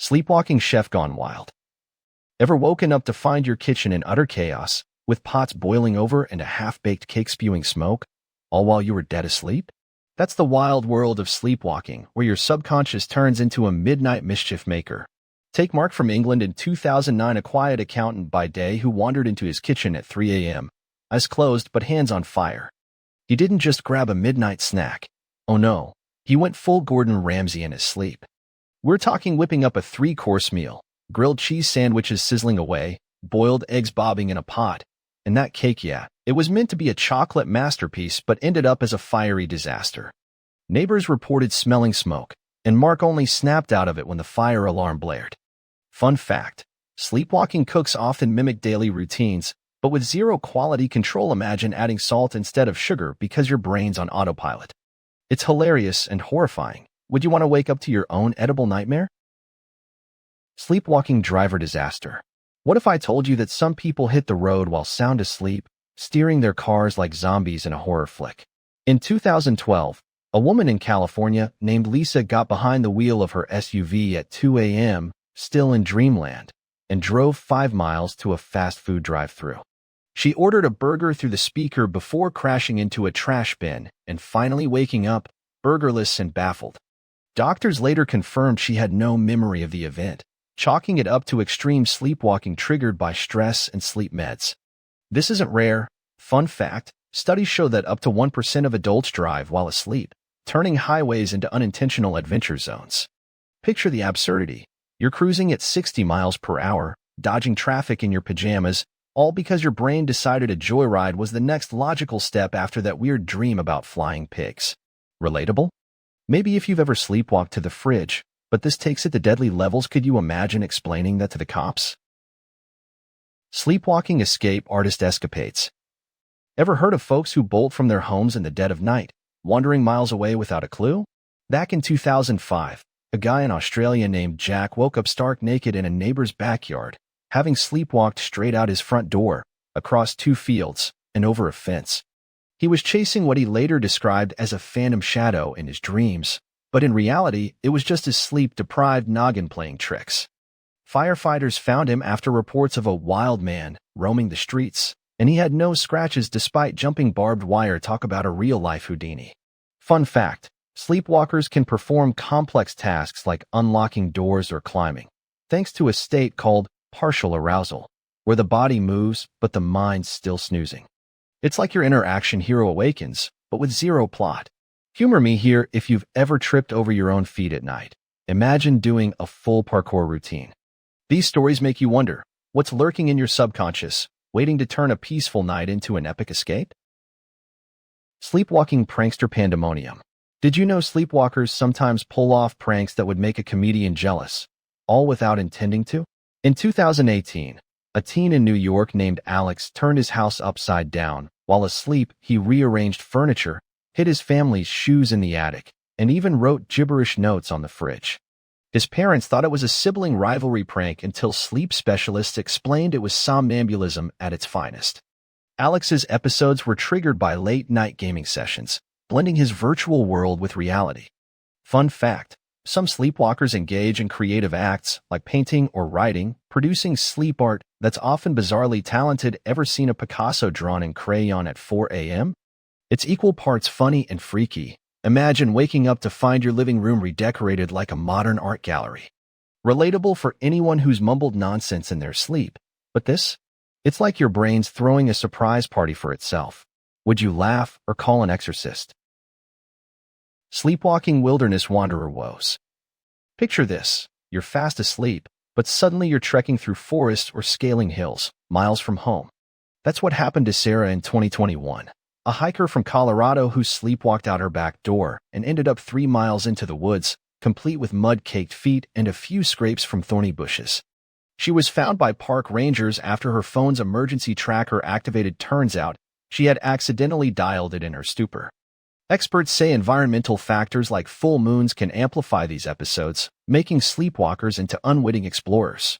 Sleepwalking chef gone wild. Ever woken up to find your kitchen in utter chaos, with pots boiling over and a half-baked cake spewing smoke, all while you were dead asleep? That's the wild world of sleepwalking, where your subconscious turns into a midnight mischief maker. Take Mark from England in 2009, a quiet accountant by day who wandered into his kitchen at 3 a.m., eyes closed but hands on fire. He didn't just grab a midnight snack. Oh no, he went full Gordon Ramsay in his sleep. We're talking whipping up a 3-course meal, grilled cheese sandwiches sizzling away, boiled eggs bobbing in a pot, and that cake, yeah, it was meant to be a chocolate masterpiece but ended up as a fiery disaster. Neighbors reported smelling smoke, and Mark only snapped out of it when the fire alarm blared. Fun fact, sleepwalking cooks often mimic daily routines, but with zero quality control. Imagine adding salt instead of sugar because your brain's on autopilot. It's hilarious and horrifying. Would you want to wake up to your own edible nightmare? Sleepwalking driver disaster. What if I told you that some people hit the road while sound asleep, steering their cars like zombies in a horror flick? In 2012, a woman in California named Lisa got behind the wheel of her SUV at 2 a.m., still in dreamland, and drove 5 miles to a fast food drive-thru. She ordered a burger through the speaker before crashing into a trash bin and finally waking up, burgerless and baffled. Doctors later confirmed she had no memory of the event, chalking it up to extreme sleepwalking triggered by stress and sleep meds. This isn't rare. Fun fact, studies show that up to 1% of adults drive while asleep, turning highways into unintentional adventure zones. Picture the absurdity. You're cruising at 60 miles per hour, dodging traffic in your pajamas, all because your brain decided a joyride was the next logical step after that weird dream about flying pigs. Relatable? Maybe if you've ever sleepwalked to the fridge, but this takes it to deadly levels. Could you imagine explaining that to the cops? Sleepwalking escape artist escapades. Ever heard of folks who bolt from their homes in the dead of night, wandering miles away without a clue? Back in 2005, a guy in Australia named Jack woke up stark naked in a neighbor's backyard, having sleepwalked straight out his front door, across 2 fields, and over a fence. He was chasing what he later described as a phantom shadow in his dreams, but in reality, it was just his sleep-deprived noggin playing tricks. Firefighters found him after reports of a wild man roaming the streets, and he had no scratches despite jumping barbed wire. Talk about a real-life Houdini. Fun fact, sleepwalkers can perform complex tasks like unlocking doors or climbing, thanks to a state called partial arousal, where the body moves but the mind's still snoozing. It's like your inner action hero awakens, but with zero plot. Humor me here if you've ever tripped over your own feet at night. Imagine doing a full parkour routine. These stories make you wonder, what's lurking in your subconscious, waiting to turn a peaceful night into an epic escape? Sleepwalking prankster Pandemonium. Did you know sleepwalkers sometimes pull off pranks that would make a comedian jealous, all without intending to? In 2018, a teen in New York named Alex turned his house upside down. While asleep, he rearranged furniture, hid his family's shoes in the attic, and even wrote gibberish notes on the fridge. His parents thought it was a sibling rivalry prank until sleep specialists explained it was somnambulism at its finest. Alex's episodes were triggered by late-night gaming sessions, blending his virtual world with reality. Fun fact, some sleepwalkers engage in creative acts like painting or writing, producing sleep art that's often bizarrely talented. Ever seen a Picasso drawn in crayon at 4 a.m.? It's equal parts funny and freaky. Imagine waking up to find your living room redecorated like a modern art gallery. Relatable for anyone who's mumbled nonsense in their sleep. But this? It's like your brain's throwing a surprise party for itself. Would you laugh or call an exorcist? Sleepwalking wilderness wanderer woes. Picture this, you're fast asleep, but suddenly you're trekking through forests or scaling hills, miles from home. That's what happened to Sarah in 2021, a hiker from Colorado who sleepwalked out her back door and ended up 3 miles into the woods, complete with mud-caked feet and a few scrapes from thorny bushes. She was found by park rangers after her phone's emergency tracker activated. Turns out, she had accidentally dialed it in her stupor. Experts say environmental factors like full moons can amplify these episodes, making sleepwalkers into unwitting explorers.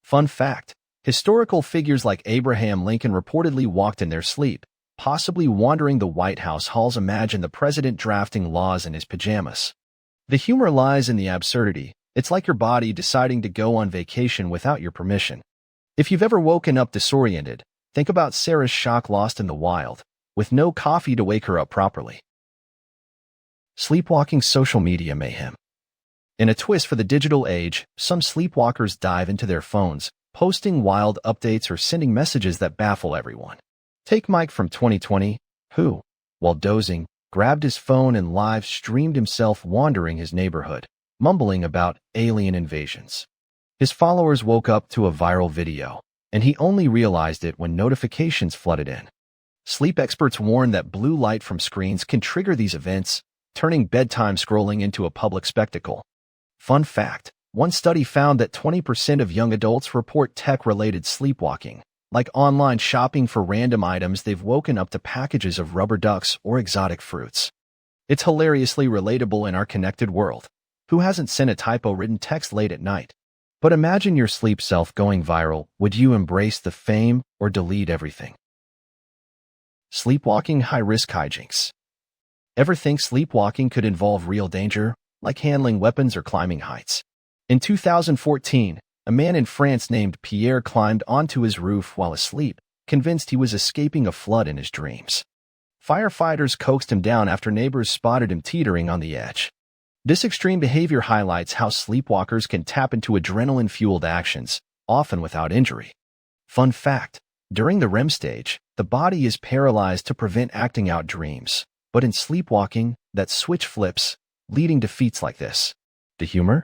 Fun fact, historical figures like Abraham Lincoln reportedly walked in their sleep, possibly wandering the White House halls. Imagine the president drafting laws in his pajamas. The humor lies in the absurdity. It's like your body deciding to go on vacation without your permission. If you've ever woken up disoriented, think about Sarah's shock lost in the wild, with no coffee to wake her up properly. Sleepwalking social media mayhem. In a twist for the digital age, some sleepwalkers dive into their phones, posting wild updates or sending messages that baffle everyone. Take Mike from 2020, who, while dozing, grabbed his phone and live streamed himself wandering his neighborhood, mumbling about alien invasions. His followers woke up to a viral video, and he only realized it when notifications flooded in. Sleep experts warn that blue light from screens can trigger these events, turning bedtime scrolling into a public spectacle. Fun fact, one study found that 20% of young adults report tech-related sleepwalking, like online shopping for random items they've woken up to packages of rubber ducks or exotic fruits. It's hilariously relatable in our connected world. Who hasn't sent a typo-written text late at night? But imagine your sleep self going viral. Would you embrace the fame or delete everything? Sleepwalking high-risk hijinks. Ever think sleepwalking could involve real danger, like handling weapons or climbing heights? In 2014, a man in France named Pierre climbed onto his roof while asleep, convinced he was escaping a flood in his dreams. Firefighters coaxed him down after neighbors spotted him teetering on the edge. This extreme behavior highlights how sleepwalkers can tap into adrenaline-fueled actions, often without injury. Fun fact, during the REM stage, the body is paralyzed to prevent acting out dreams, but in sleepwalking, that switch flips, leading to feats like this. The humor?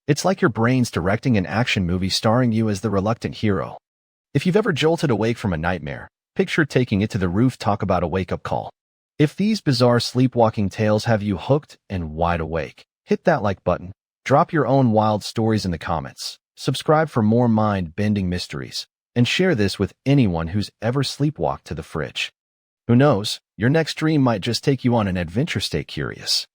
It's like your brain's directing an action movie starring you as the reluctant hero. If you've ever jolted awake from a nightmare, picture taking it to the roof. Talk about a wake-up call. If these bizarre sleepwalking tales have you hooked and wide awake, hit that like button. Drop your own wild stories in the comments. Subscribe for more mind-bending mysteries, and share this with anyone who's ever sleepwalked to the fridge. Who knows, your next dream might just take you on an adventure. Stay curious.